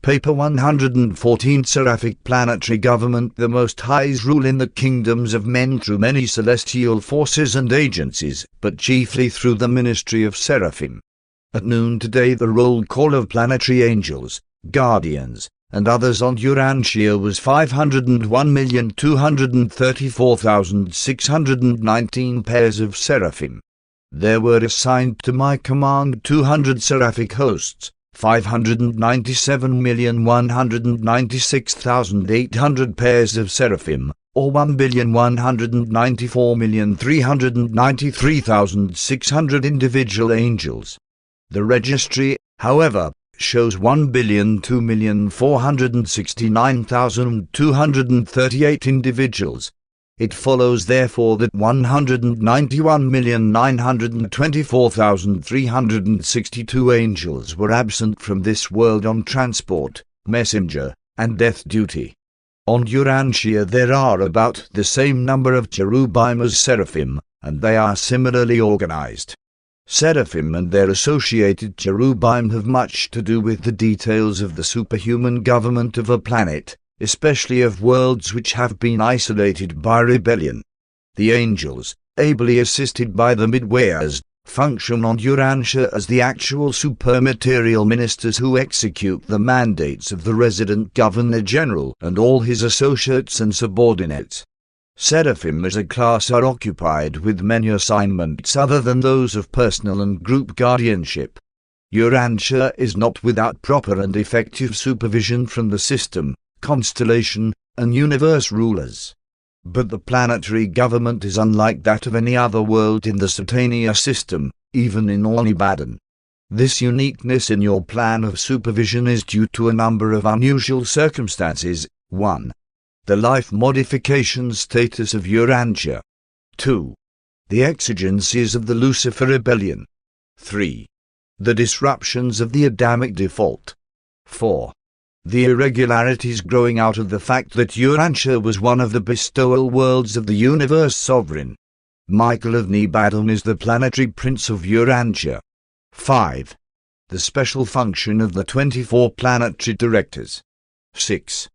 Paper 114 Seraphic Planetary Government. The Most High's rule in the kingdoms of men through many celestial forces and agencies, but chiefly through the ministry of Seraphim. At noon today the roll call of planetary angels, guardians, and others on Urantia was 501,234,619 pairs of Seraphim. There were assigned to my command 200 seraphic hosts, 597,196,800 pairs of Seraphim, or 1,194,393,600 individual angels. The registry, however, shows 1,02,469,238 individuals. It follows therefore that 191,924,362 angels were absent from this world on transport, messenger, and death duty. On Urantia there are about the same number of cherubim as Seraphim, and they are similarly organized. Seraphim and their associated cherubim have much to do with the details of the superhuman government of a planet, especially of worlds which have been isolated by rebellion. The angels, ably assisted by the midwayers, function on Urantia as the actual supermaterial ministers who execute the mandates of the resident Governor-General and all his associates and subordinates. Seraphim as a class are occupied with many assignments other than those of personal and group guardianship. Urantia is not without proper and effective supervision from the system, constellation, and universe rulers. But the planetary government is unlike that of any other world in the Edonia system, even in all Nebadon. This uniqueness in your plan of supervision is due to a number of unusual circumstances. 1. The life modification status of Urantia. 2. The exigencies of the Lucifer rebellion. 3. The disruptions of the Adamic default. 4. The irregularities growing out of the fact that Urantia was one of the bestowal worlds of the universe sovereign. Michael of Nebadon is the planetary prince of Urantia. 5. The special function of the 24 planetary directors. 6.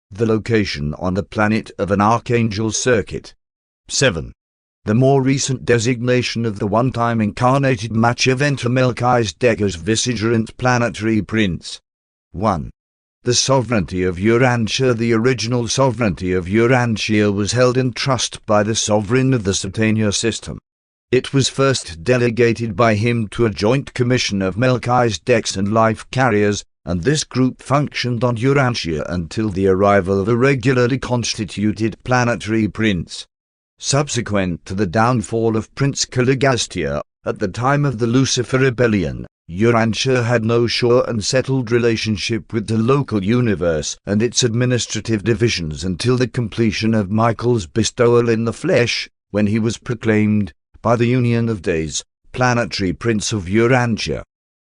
The location on the planet of an archangel circuit. 7. The more recent designation of the one-time incarnated Machiavelli Melchizedek as vicegerent planetary prince. 1. The sovereignty of Urantia. The original sovereignty of Urantia was held in trust by the sovereign of the Edonia system. It was first delegated by him to a joint commission of Melchizedeks and life carriers, and this group functioned on Urantia until the arrival of a regularly constituted planetary prince. Subsequent to the downfall of Prince Caligastia, at the time of the Lucifer rebellion, Urantia had no sure and settled relationship with the local universe and its administrative divisions until the completion of Michael's bestowal in the flesh, when he was proclaimed, by the Union of Days, planetary prince of Urantia.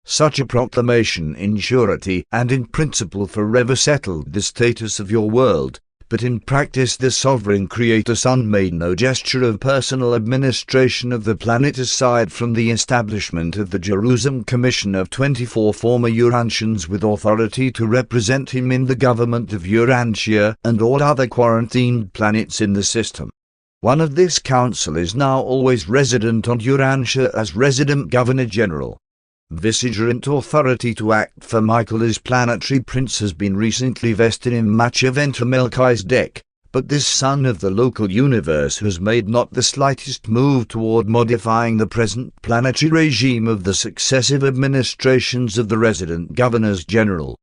Such a proclamation in surety and in principle forever settled the status of your world, but in practice the sovereign creator sun made no gesture of personal administration of the planet aside from the establishment of the Jerusem Commission of 24 former Urantians with authority to represent him in the government of Urantia and all other quarantined planets in the system. One of this council is now always resident on Urantia as resident Governor-General. Vicegerent authority to act for Michael as planetary prince has been recently vested in Machiavelli Melchizedek, but this son of the local universe has made not the slightest move toward modifying the present planetary regime of the successive administrations of the resident governors-general.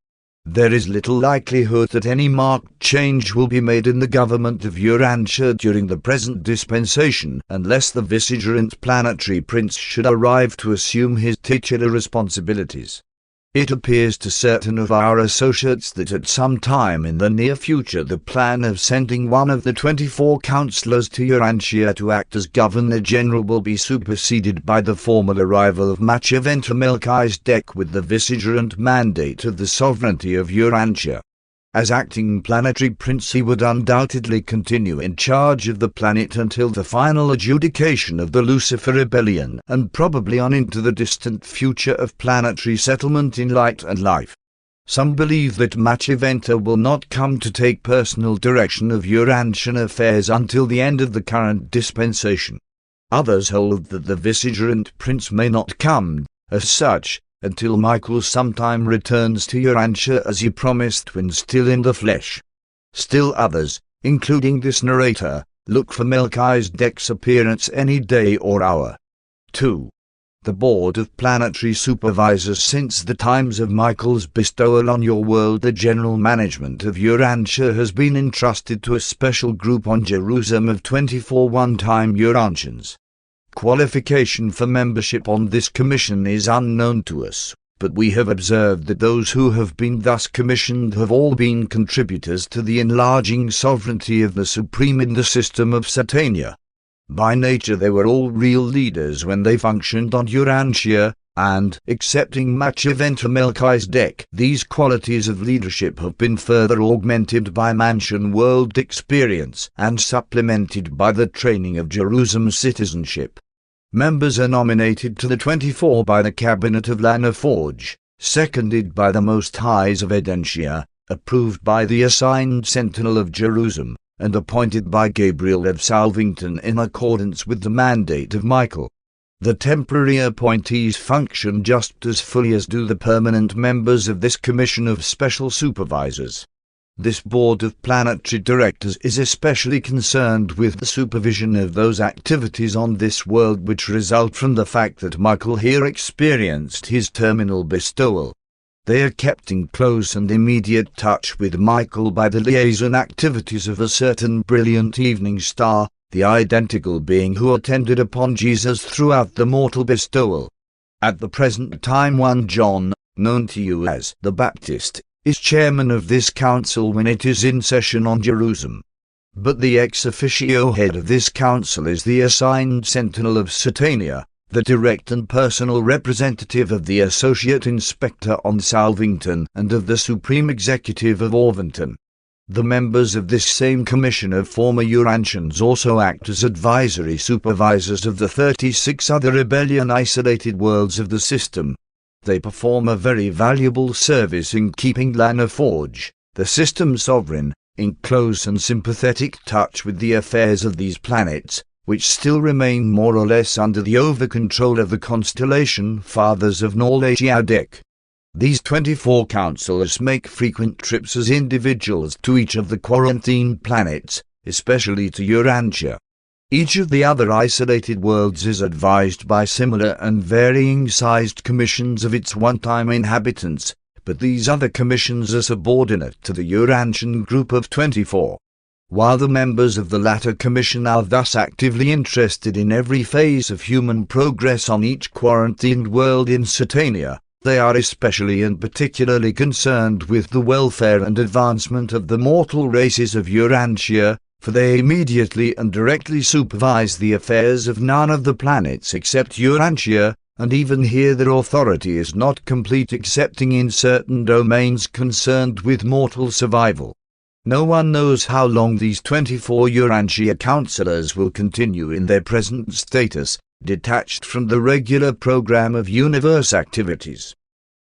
There is little likelihood that any marked change will be made in the government of Urantia during the present dispensation unless the vicegerent planetary prince should arrive to assume his titular responsibilities. It appears to certain of our associates that at some time in the near future the plan of sending one of the 24 councillors to Urantia to act as Governor-General will be superseded by the formal arrival of Machiavelli Melchizedek with the vicegerent mandate of the sovereignty of Urantia. As acting planetary prince he would undoubtedly continue in charge of the planet until the final adjudication of the Lucifer rebellion and probably on into the distant future of planetary settlement in light and life. Some believe that Machiventa will not come to take personal direction of Urantian affairs until the end of the current dispensation. Others hold that the vicegerent prince may not come, as such, until Michael sometime returns to Urantia as he promised when still in the flesh. Still others, including this narrator, look for Melchizedek's appearance any day or hour. 2. The Board of Planetary Supervisors. Since the times of Michael's bestowal on your world, the general management of Urantia has been entrusted to a special group on Jerusem of 24 one-time Urantians. Qualification for membership on this commission is unknown to us, but we have observed that those who have been thus commissioned have all been contributors to the enlarging sovereignty of the Supreme in the system of Satania. By nature they were all real leaders when they functioned on Urantia, and, excepting Machiventa Melchizedek, these qualities of leadership have been further augmented by Mansion world experience and supplemented by the training of Jerusem citizenship. Members are nominated to the 24 by the Cabinet of Lanaforge, seconded by the Most Highs of Edonia, approved by the assigned Sentinel of Jerusem, and appointed by Gabriel of Salvington in accordance with the mandate of Michael. The temporary appointees function just as fully as do the permanent members of this Commission of Special Supervisors. This Board of Planetary Directors is especially concerned with the supervision of those activities on this world which result from the fact that Michael here experienced his terminal bestowal. They are kept in close and immediate touch with Michael by the liaison activities of a certain brilliant evening star, the identical being who attended upon Jesus throughout the mortal bestowal. At the present time 1 John, known to you as the Baptist, is chairman of this council when it is in session on Jerusem. But the ex officio head of this council is the assigned Sentinel of Satania, the direct and personal representative of the Associate Inspector on Salvington and of the Supreme Executive of Orvington. The members of this same commission of former Urantians also act as advisory supervisors of the 36 other rebellion isolated worlds of the system. They perform a very valuable service in keeping Lanaforge, the system sovereign, in close and sympathetic touch with the affairs of these planets, which still remain more or less under the over-control of the constellation Fathers of Adamic. These 24 councillors make frequent trips as individuals to each of the quarantined planets, especially to Urantia. Each of the other isolated worlds is advised by similar and varying-sized commissions of its one-time inhabitants, but these other commissions are subordinate to the Urantian group of 24. While the members of the latter commission are thus actively interested in every phase of human progress on each quarantined world in Satania, they are especially and particularly concerned with the welfare and advancement of the mortal races of Urantia, for they immediately and directly supervise the affairs of none of the planets except Urantia, and even here their authority is not complete excepting in certain domains concerned with mortal survival. No one knows how long these 24 Urantia councillors will continue in their present status, detached from the regular program of universe activities.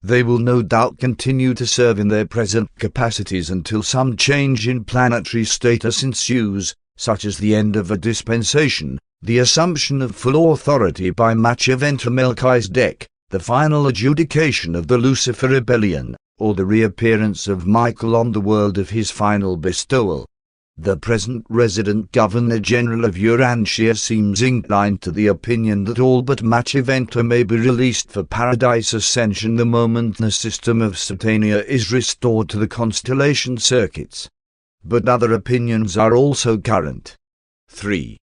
They will no doubt continue to serve in their present capacities until some change in planetary status ensues, such as the end of a dispensation, the assumption of full authority by Machiventa Melchizedek, the final adjudication of the Lucifer rebellion, or the reappearance of Michael on the world of his final bestowal. The present resident Governor-General of Urantia seems inclined to the opinion that all but Machiventa may be released for paradise ascension the moment the system of Satania is restored to the constellation circuits. But other opinions are also current. 3.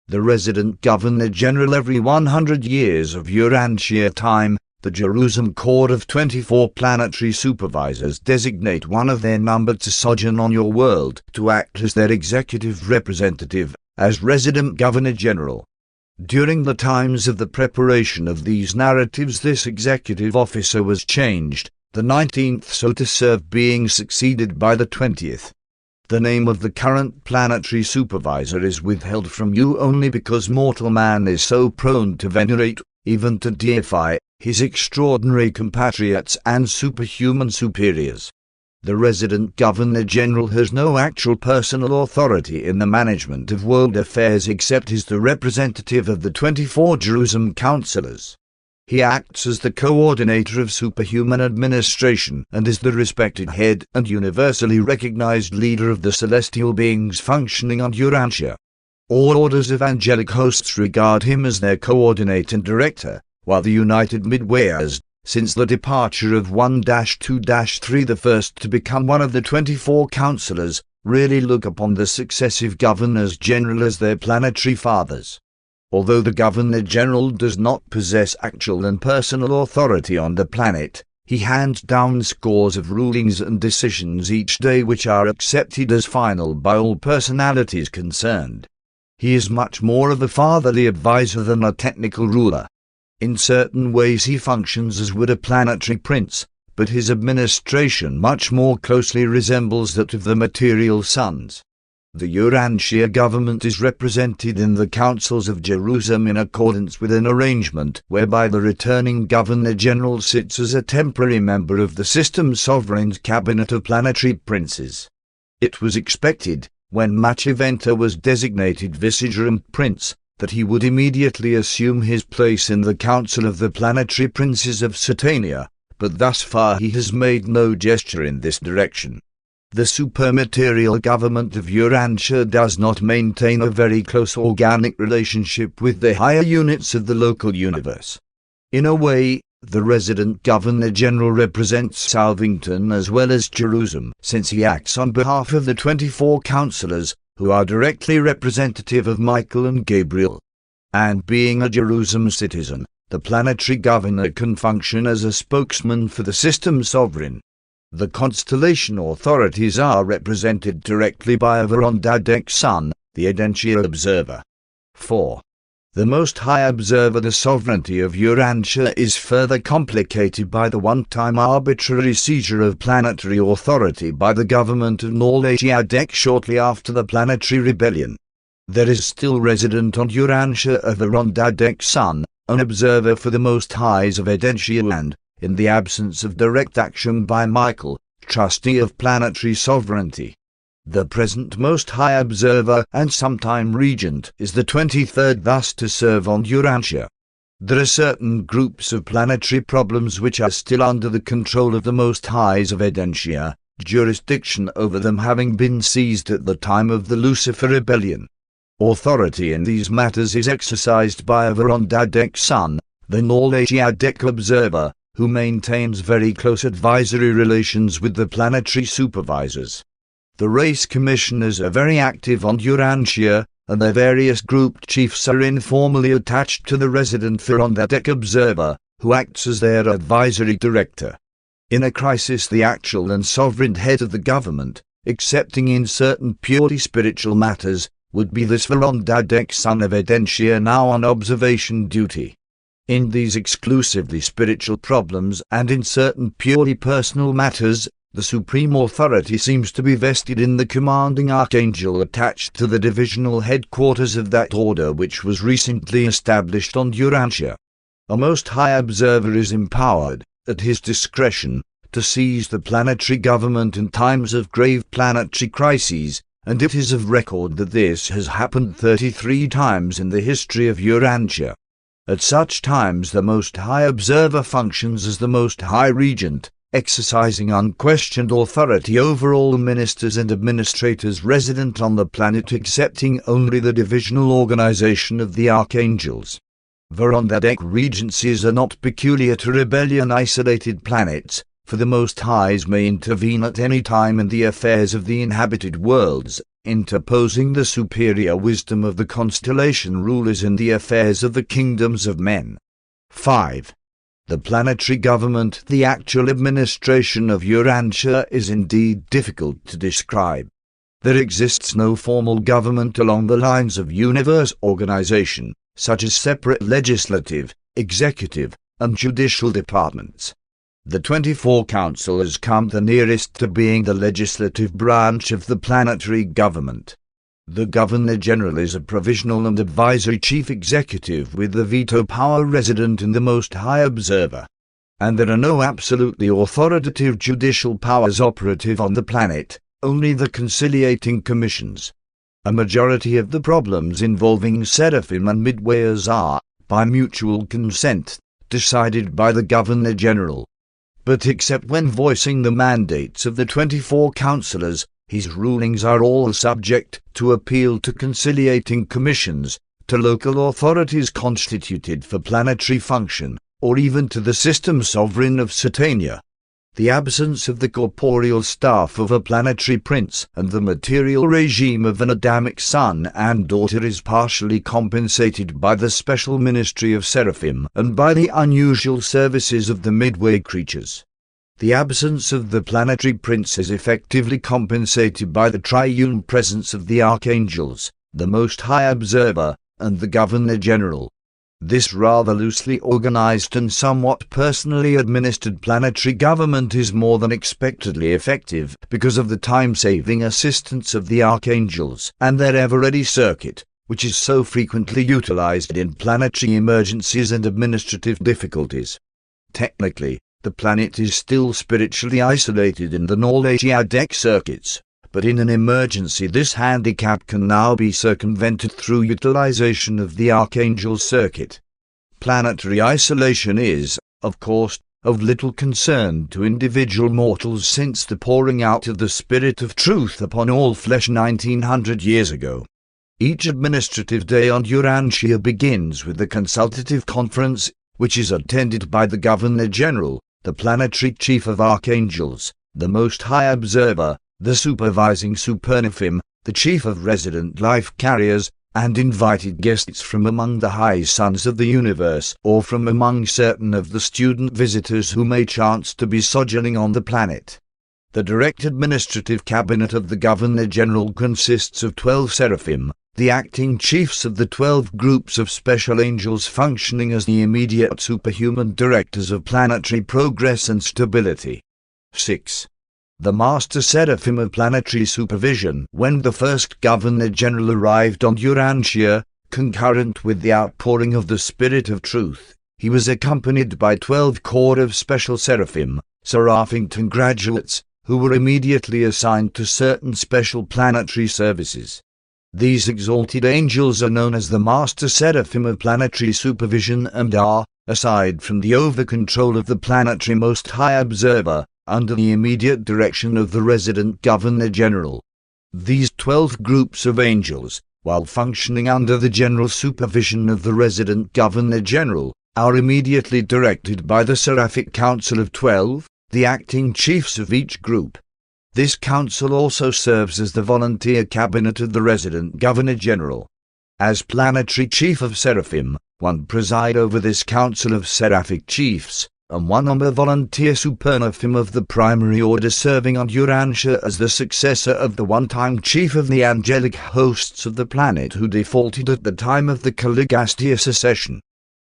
The resident Governor-General every 100 years of Urantia time, the Jerusem Court of 24 Planetary Supervisors designate one of their number to sojourn on your world to act as their executive representative, as resident Governor-General. During the times of the preparation of these narratives this executive officer was changed, the 19th so to serve being succeeded by the 20th. The name of the current planetary supervisor is withheld from you only because mortal man is so prone to venerate even to deify his extraordinary compatriots and superhuman superiors. The resident Governor-General has no actual personal authority in the management of world affairs except as the representative of the 24 Jerusem councillors. He acts as the coordinator of superhuman administration and is the respected head and universally recognized leader of the celestial beings functioning on Urantia. All orders of angelic hosts regard him as their coordinator and director, while the United Midwayers, since the departure of 1-2-3 the first to become one of the 24 councillors, really look upon the successive Governors-General as their planetary fathers. Although the Governor-General does not possess actual and personal authority on the planet, he hands down scores of rulings and decisions each day which are accepted as final by all personalities concerned. He is much more of a fatherly advisor than a technical ruler. In certain ways he functions as would a planetary prince, but his administration much more closely resembles that of the material suns. The Urantia government is represented in the councils of Jerusem in accordance with an arrangement whereby the returning Governor-General sits as a temporary member of the system sovereign's cabinet of planetary princes. It was expected, when Machiventa was designated vicegerent prince, that he would immediately assume his place in the Council of the Planetary Princes of Satania, but thus far he has made no gesture in this direction. The supermaterial government of Urantia does not maintain a very close organic relationship with the higher units of the local universe. In a way, the resident Governor-General represents Salvington as well as Jerusem, since he acts on behalf of the 24 councillors, who are directly representative of Michael and Gabriel. And being a Jerusem citizen, the planetary governor can function as a spokesman for the system sovereign. The constellation authorities are represented directly by a Urantia's son, the Edonia observer. 4. The Most High Observer. The sovereignty of Urantia is further complicated by the one-time arbitrary seizure of planetary authority by the government of Adamic shortly after the planetary rebellion. There is still resident on Urantia a Urantia's son, an observer for the Most Highs of Edonia and, in the absence of direct action by Michael, trustee of planetary sovereignty. The present Most High Observer and sometime Regent is the 23rd thus to serve on Urantia. There are certain groups of planetary problems which are still under the control of the Most Highs of Edonia, jurisdiction over them having been seized at the time of the Lucifer rebellion. Authority in these matters is exercised by a Urantia's son, the Adamic observer, who maintains very close advisory relations with the planetary supervisors. The race commissioners are very active on Urantia, and their various group chiefs are informally attached to the resident Urantiac observer, who acts as their advisory director. In a crisis, the actual and sovereign head of the government, excepting in certain purely spiritual matters, would be this Urantiac son of Edonia now on observation duty. In these exclusively spiritual problems and in certain purely personal matters, the supreme authority seems to be vested in the commanding archangel attached to the divisional headquarters of that order which was recently established on Urantia. A Most High Observer is empowered, at his discretion, to seize the planetary government in times of grave planetary crises, and it is of record that this has happened 33 times in the history of Urantia. At such times the Most High Observer functions as the Most High Regent, exercising unquestioned authority over all ministers and administrators resident on the planet excepting only the divisional organization of the archangels. Urantiac regencies are not peculiar to rebellion-isolated planets, for the Most Highs may intervene at any time in the affairs of the inhabited worlds, interposing the superior wisdom of the constellation rulers in the affairs of the kingdoms of men. 5. The planetary government. The actual administration of Urantia is indeed difficult to describe. There exists no formal government along the lines of universe organization, such as separate legislative, executive, and judicial departments. The 24 councillors come the nearest to being the legislative branch of the planetary government. The Governor-General is a provisional and advisory chief executive with the veto power resident in the Most High Observer. And there are no absolutely authoritative judicial powers operative on the planet, only the conciliating commissions. A majority of the problems involving Seraphim and Midwayers are, by mutual consent, decided by the Governor-General. But except when voicing the mandates of the 24 councillors, his rulings are all subject to appeal to conciliating commissions, to local authorities constituted for planetary function, or even to the system sovereign of Satania. The absence of the corporeal staff of a planetary prince and the material regime of an Adamic son and daughter is partially compensated by the special ministry of Seraphim and by the unusual services of the midway creatures. The absence of the planetary prince is effectively compensated by the triune presence of the archangels, the Most High Observer, and the Governor-General. This rather loosely organized and somewhat personally administered planetary government is more than expectedly effective because of the time-saving assistance of the archangels and their ever-ready circuit, which is so frequently utilized in planetary emergencies and administrative difficulties. Technically, the planet is still spiritually isolated in the Adamic circuits, but in an emergency this handicap can now be circumvented through utilization of the Archangel circuit. Planetary isolation is, of course, of little concern to individual mortals since the pouring out of the Spirit of Truth upon all flesh 1900 years ago. Each administrative day on Urantia begins with the consultative conference, which is attended by the Governor-General, the planetary chief of archangels, the Most High Observer, the supervising Seraphim, the chief of resident life carriers, and invited guests from among the high sons of the universe or from among certain of the student visitors who may chance to be sojourning on the planet. The direct administrative cabinet of the Governor-General consists of 12 Seraphim, the acting chiefs of the 12 groups of special angels functioning as the immediate superhuman directors of planetary progress and stability. 6. The Master Seraphim of Planetary Supervision. When the first Governor-General arrived on Urantia, concurrent with the outpouring of the Spirit of Truth, he was accompanied by 12 corps of special Seraphim, Seraphim graduates, who were immediately assigned to certain special planetary services. These exalted angels are known as the Master Seraphim of Planetary Supervision and are, aside from the over-control of the planetary Most High Observer, under the immediate direction of the resident Governor-General. These 12 groups of angels, while functioning under the general supervision of the resident Governor-General, are immediately directed by the Seraphic Council of 12, the acting chiefs of each group. This council also serves as the volunteer cabinet of the resident Governor-General. As planetary chief of Seraphim, one preside over this council of Seraphic chiefs, and one on the volunteer Seraphim of the primary order serving on Urantia as the successor of the one-time chief of the angelic hosts of the planet who defaulted at the time of the Caligastia secession.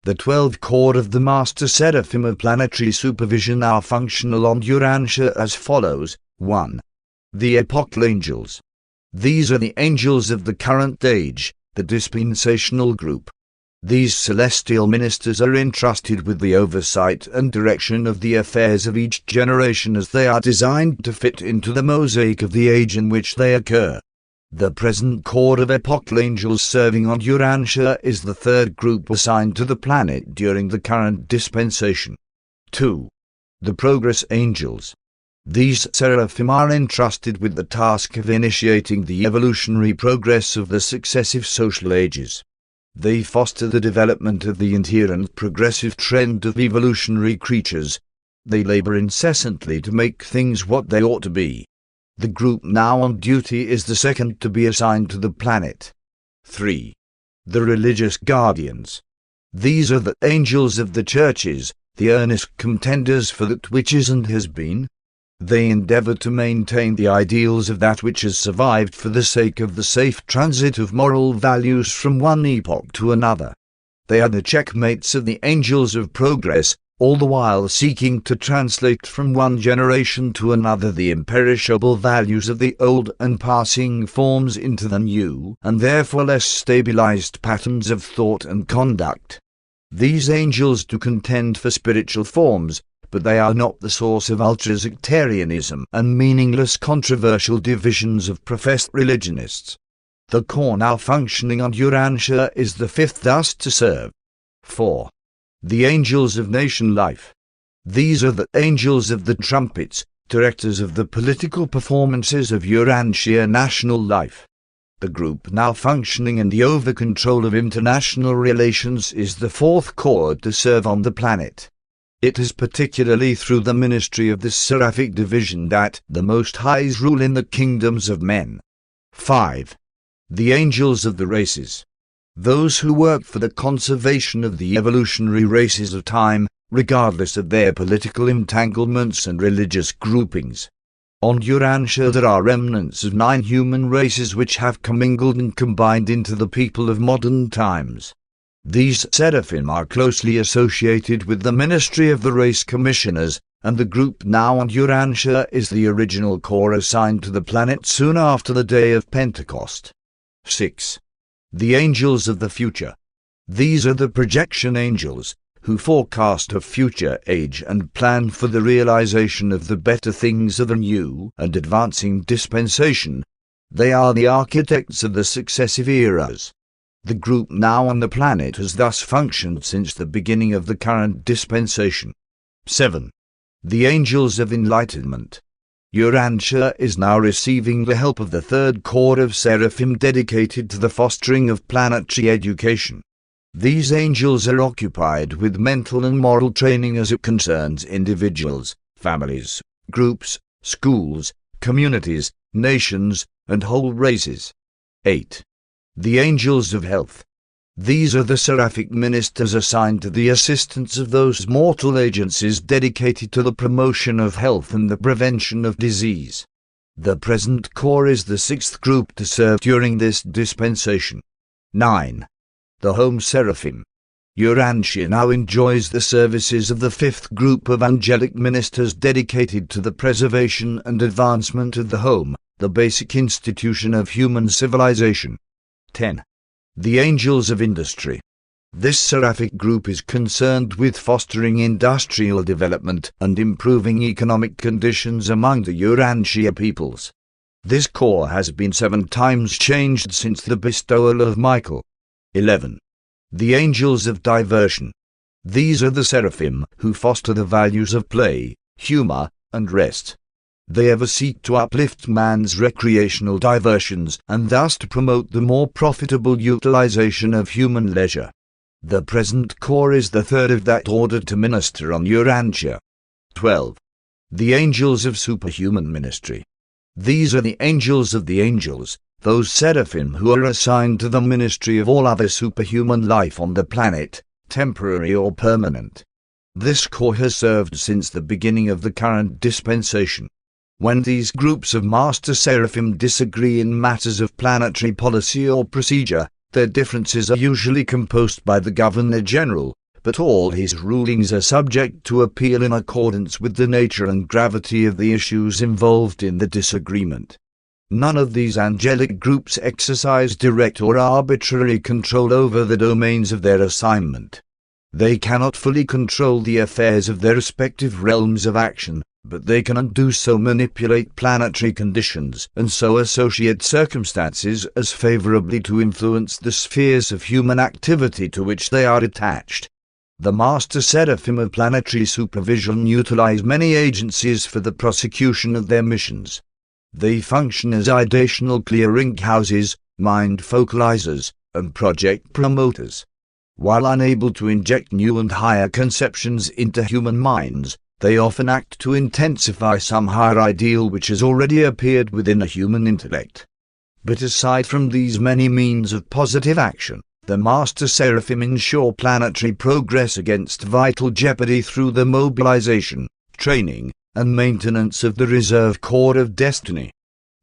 The 12 corps of the Master Seraphim of Planetary Supervision are functional on Urantia as follows. 1. The epoch angels. These are the angels of the current age, the dispensational group. These celestial ministers are entrusted with the oversight and direction of the affairs of each generation as they are designed to fit into the mosaic of the age in which they occur. The present corps of epoch angels serving on Urantia is the third group assigned to the planet during the current dispensation. 2. The progress angels. These Seraphim are entrusted with the task of initiating the evolutionary progress of the successive social ages. They foster the development of the inherent progressive trend of evolutionary creatures. They labor incessantly to make things what they ought to be. The group now on duty is the second to be assigned to the planet. 3. The religious guardians. These are the angels of the churches, the earnest contenders for that which is and has been. They endeavor to maintain the ideals of that which has survived for the sake of the safe transit of moral values from one epoch to another. They are the checkmates of the angels of progress, all the while seeking to translate from one generation to another the imperishable values of the old and passing forms into the new and therefore less stabilized patterns of thought and conduct. These angels do contend for spiritual forms, but they are not the source of ultra-sectarianism and meaningless controversial divisions of professed religionists. The core now functioning on Urantia is the fifth thus to serve. 4. The angels of nation life. These are the angels of the trumpets, directors of the political performances of Urantia national life. The group now functioning in the over-control of international relations is the fourth core to serve on the planet. It is particularly through the ministry of this seraphic division that the Most Highs rule in the kingdoms of men. 5. The angels of the races. Those who work for the conservation of the evolutionary races of time, regardless of their political entanglements and religious groupings. On Urantia there are remnants of 9 human races which have commingled and combined into the people of modern times. These Seraphim are closely associated with the ministry of the race commissioners, and the group now on Urantia is the original core assigned to the planet soon after the day of Pentecost. 6. The angels of the future. These are the projection angels, who forecast a future age and plan for the realization of the better things of the new and advancing dispensation. They are the architects of the successive eras. The group now on the planet has thus functioned since the beginning of the current dispensation. 7. The angels of enlightenment. Urantia is now receiving the help of the third core of Seraphim dedicated to the fostering of planetary education. These angels are occupied with mental and moral training as it concerns individuals, families, groups, schools, communities, nations, and whole races. 8. The angels of health. These are the seraphic ministers assigned to the assistance of those mortal agencies dedicated to the promotion of health and the prevention of disease. The present core is the sixth group to serve during this dispensation. 9. The home seraphim. Urantia now enjoys the services of the fifth group of angelic ministers dedicated to the preservation and advancement of the home, the basic institution of human civilization. 10. The angels of industry. This seraphic group is concerned with fostering industrial development and improving economic conditions among the Urantia peoples. This core has been 7 times changed since the bestowal of Michael. 11. The angels of diversion. These are the seraphim who foster the values of play, humor, and rest. They ever seek to uplift man's recreational diversions and thus to promote the more profitable utilization of human leisure. The present core is the third of that order to minister on Urantia. 12. The angels of superhuman ministry. These are the angels of the angels, those seraphim who are assigned to the ministry of all other superhuman life on the planet, temporary or permanent. This core has served since the beginning of the current dispensation. When these groups of master seraphim disagree in matters of planetary policy or procedure, their differences are usually composed by the Governor-General, but all his rulings are subject to appeal in accordance with the nature and gravity of the issues involved in the disagreement. None of these angelic groups exercise direct or arbitrary control over the domains of their assignment. They cannot fully control the affairs of their respective realms of action, but they can do so manipulate planetary conditions and so associate circumstances as favorably to influence the spheres of human activity to which they are attached. The Master Seraphim of Planetary Supervision utilize many agencies for the prosecution of their missions. They function as ideational clearinghouses, mind focalizers, and project promoters. While unable to inject new and higher conceptions into human minds, they often act to intensify some higher ideal which has already appeared within a human intellect. But aside from these many means of positive action, the Master Seraphim ensure planetary progress against vital jeopardy through the mobilization, training, and maintenance of the Reserve Corps of Destiny.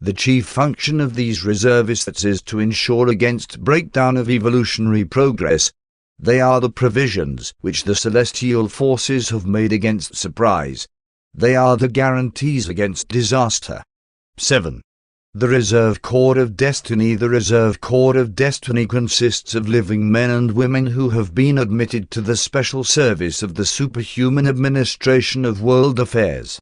The chief function of these reservists is to ensure against breakdown of evolutionary progress, They are the provisions which the celestial forces have made against surprise. They are the guarantees against disaster. 7. The Reserve Corps of Destiny. The Reserve Corps of Destiny consists of living men and women who have been admitted to the special service of the superhuman administration of world affairs.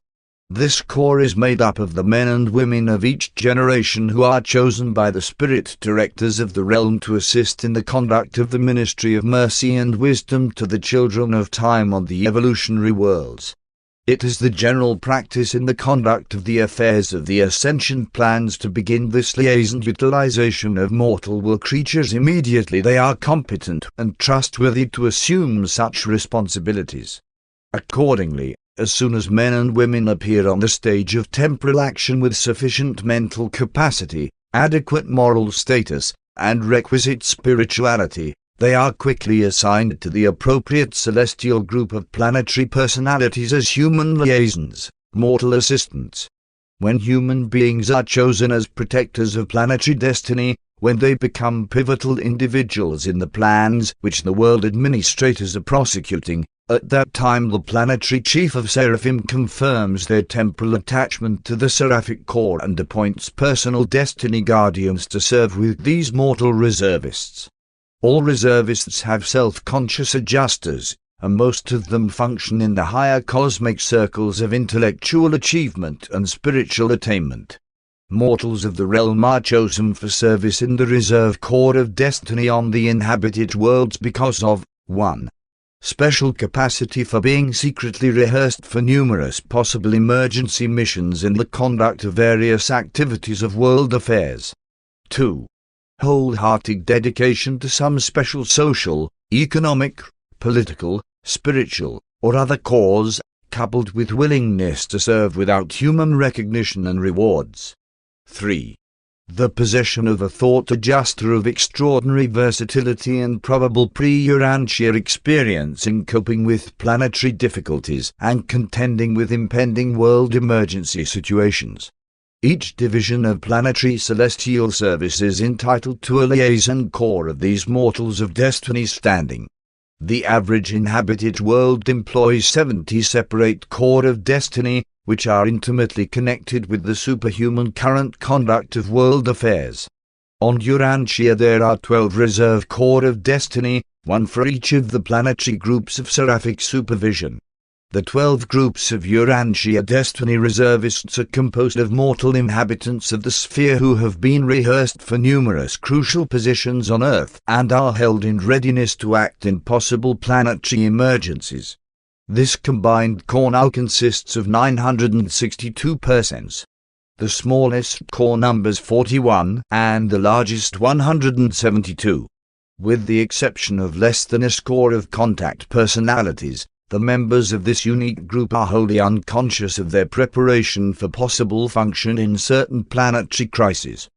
This corps is made up of the men and women of each generation who are chosen by the spirit directors of the realm to assist in the conduct of the ministry of mercy and wisdom to the children of time on the evolutionary worlds. It is the general practice in the conduct of the affairs of the ascension plans to begin this liaison utilization of mortal will creatures immediately they are competent and trustworthy to assume such responsibilities. Accordingly, as soon as men and women appear on the stage of temporal action with sufficient mental capacity, adequate moral status, and requisite spirituality, they are quickly assigned to the appropriate celestial group of planetary personalities as human liaisons, mortal assistants. When human beings are chosen as protectors of planetary destiny, when they become pivotal individuals in the plans which the world administrators are prosecuting, at that time the planetary chief of Seraphim confirms their temporal attachment to the Seraphic Corps and appoints personal destiny guardians to serve with these mortal reservists. All reservists have self-conscious adjusters, and most of them function in the higher cosmic circles of intellectual achievement and spiritual attainment. Mortals of the realm are chosen for service in the Reserve Corps of Destiny on the inhabited worlds because of 1. Special capacity for being secretly rehearsed for numerous possible emergency missions in the conduct of various activities of world affairs. 2. Wholehearted dedication to some special social, economic, political, spiritual, or other cause, coupled with willingness to serve without human recognition and rewards. 3. The possession of a thought adjuster of extraordinary versatility and probable pre-Urantia experience in coping with planetary difficulties and contending with impending world emergency situations. Each division of planetary celestial service is entitled to a liaison corps of these mortals of destiny standing. The average inhabited world employs 70 separate corps of destiny, which are intimately connected with the superhuman current conduct of world affairs. On Urantia there are 12 reserve corps of destiny, one for each of the planetary groups of seraphic supervision. The 12 groups of Urantia destiny reservists are composed of mortal inhabitants of the sphere who have been rehearsed for numerous crucial positions on Earth and are held in readiness to act in possible planetary emergencies. This combined corps now consists of 962 persons. The smallest corps numbers 41 and the largest 172. With the exception of less than a score of contact personalities, the members of this unique group are wholly unconscious of their preparation for possible function in certain planetary crises.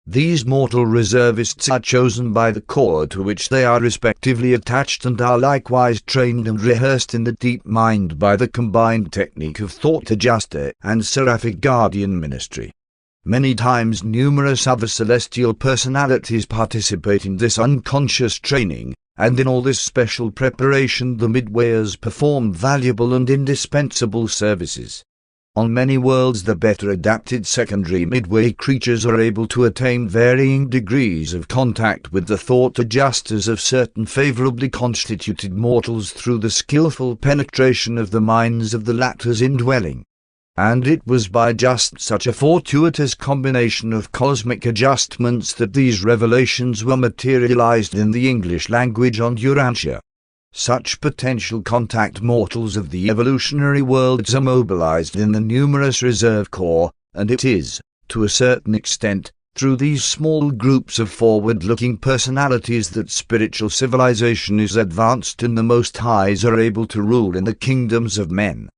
These mortal reservists are chosen by the corps to which they are respectively attached and are likewise trained and rehearsed in the deep mind by the combined technique of thought adjuster and seraphic guardian ministry. Many times numerous other celestial personalities participate in this unconscious training, and in all this special preparation the midwayers perform valuable and indispensable services. On many worlds the better adapted secondary midway creatures are able to attain varying degrees of contact with the thought adjusters of certain favorably constituted mortals through the skillful penetration of the minds of the latter's indwelling. And it was by just such a fortuitous combination of cosmic adjustments that these revelations were materialized in the English language on Urantia. Such potential contact mortals of the evolutionary worlds are mobilized in the numerous reserve corps, and it is, to a certain extent, through these small groups of forward-looking personalities that spiritual civilization is advanced and the Most Highs are able to rule in the kingdoms of men.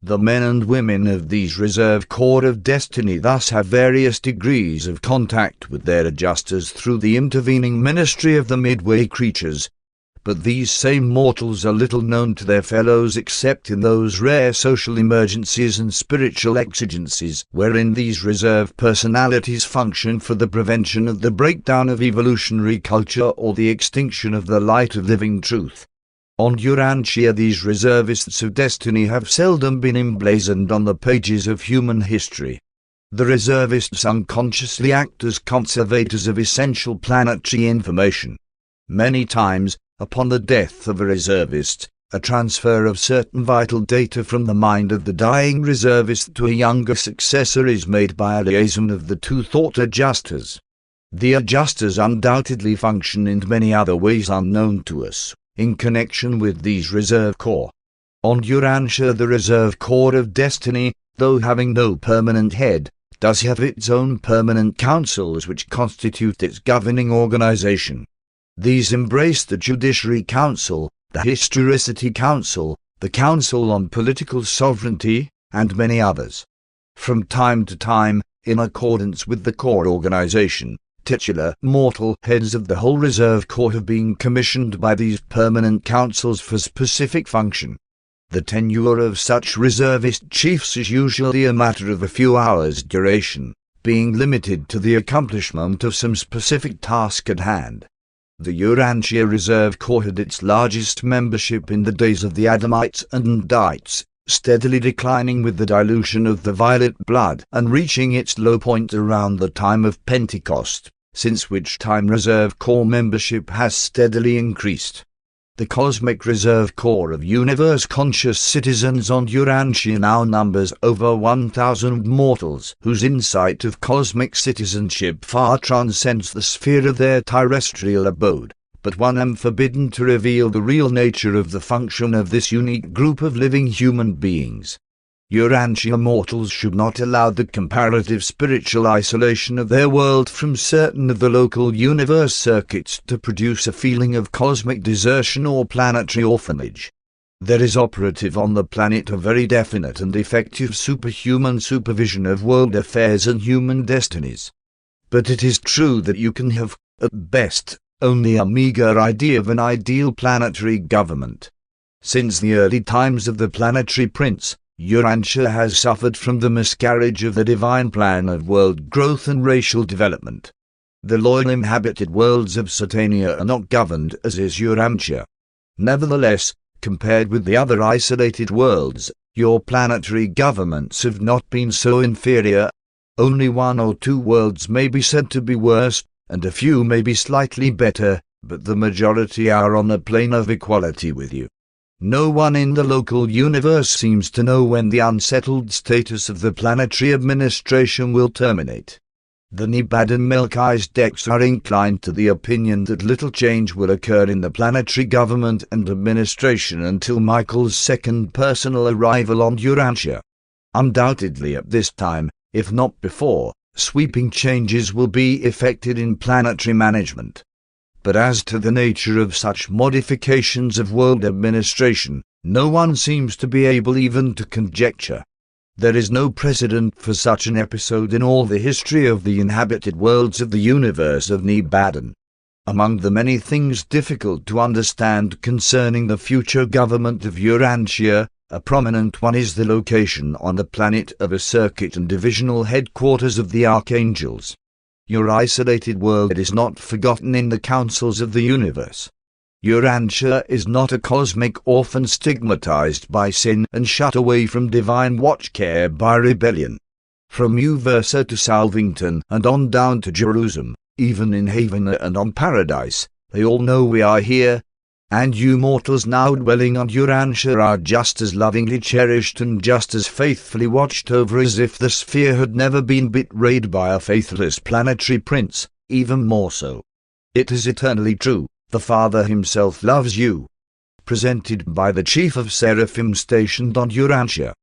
The men and women of these reserve corps of destiny thus have various degrees of contact with their adjusters through the intervening ministry of the midway creatures. but these same mortals are little known to their fellows except in those rare social emergencies and spiritual exigencies wherein these reserve personalities function for the prevention of the breakdown of evolutionary culture or the extinction of the light of living truth. On Urantia, these reservists of destiny have seldom been emblazoned on the pages of human history. The reservists unconsciously act as conservators of essential planetary information. Many times, upon the death of a reservist, a transfer of certain vital data from the mind of the dying reservist to a younger successor is made by a liaison of the two thought adjusters. The adjusters undoubtedly function in many other ways unknown to us, in connection with these reserve corps. On Urantia, the reserve corps of destiny, though having no permanent head, does have its own permanent councils which constitute its governing organization. These embrace the Judiciary Council, the Historicity Council, the Council on Political Sovereignty, and many others. From time to time, in accordance with the core organization, titular mortal heads of the whole reserve corps have been commissioned by these permanent councils for specific function. The tenure of such reservist chiefs is usually a matter of a few hours' duration, being limited to the accomplishment of some specific task at hand. The Urantia Reserve Corps had its largest membership in the days of the Adamites and Nedites, steadily declining with the dilution of the violet blood and reaching its low point around the time of Pentecost, since which time Reserve Corps membership has steadily increased. The Cosmic Reserve Corps of universe-conscious citizens on Urantia now numbers over 1,000 mortals whose insight of cosmic citizenship far transcends the sphere of their terrestrial abode, but one am forbidden to reveal the real nature of the function of this unique group of living human beings. Urantia mortals should not allow the comparative spiritual isolation of their world from certain of the local universe circuits to produce a feeling of cosmic desertion or planetary orphanage. There is operative on the planet a very definite and effective superhuman supervision of world affairs and human destinies. But it is true that you can have, at best, only a meager idea of an ideal planetary government. Since the early times of the planetary prince, Urantia has suffered from the miscarriage of the divine plan of world growth and racial development. The loyal inhabited worlds of Satania are not governed as is Urantia. Nevertheless, compared with the other isolated worlds, your planetary governments have not been so inferior. Only one or two worlds may be said to be worse, and a few may be slightly better, but the majority are on a plane of equality with you. No one in the local universe seems to know when the unsettled status of the planetary administration will terminate. The Nebadon Melchizedeks are inclined to the opinion that little change will occur in the planetary government and administration until Michael's second personal arrival on Urantia. Undoubtedly at this time, if not before, sweeping changes will be effected in planetary management. But as to the nature of such modifications of world administration, no one seems to be able even to conjecture. There is no precedent for such an episode in all the history of the inhabited worlds of the universe of Nebadon. Among the many things difficult to understand concerning the future government of Urantia, a prominent one is the location on the planet of a circuit and divisional headquarters of the archangels. Your isolated world is not forgotten in the councils of the universe. Urantia is not a cosmic orphan stigmatized by sin and shut away from divine watch care by rebellion. From Uversa to Salvington and on down to Jerusem, even in Haven and on Paradise, they all know we are here, and you mortals now dwelling on Urantia are just as lovingly cherished and just as faithfully watched over as if the sphere had never been betrayed by a faithless planetary prince, even more so. It is eternally true, the Father himself loves you. Presented by the Chief of Seraphim stationed on Urantia.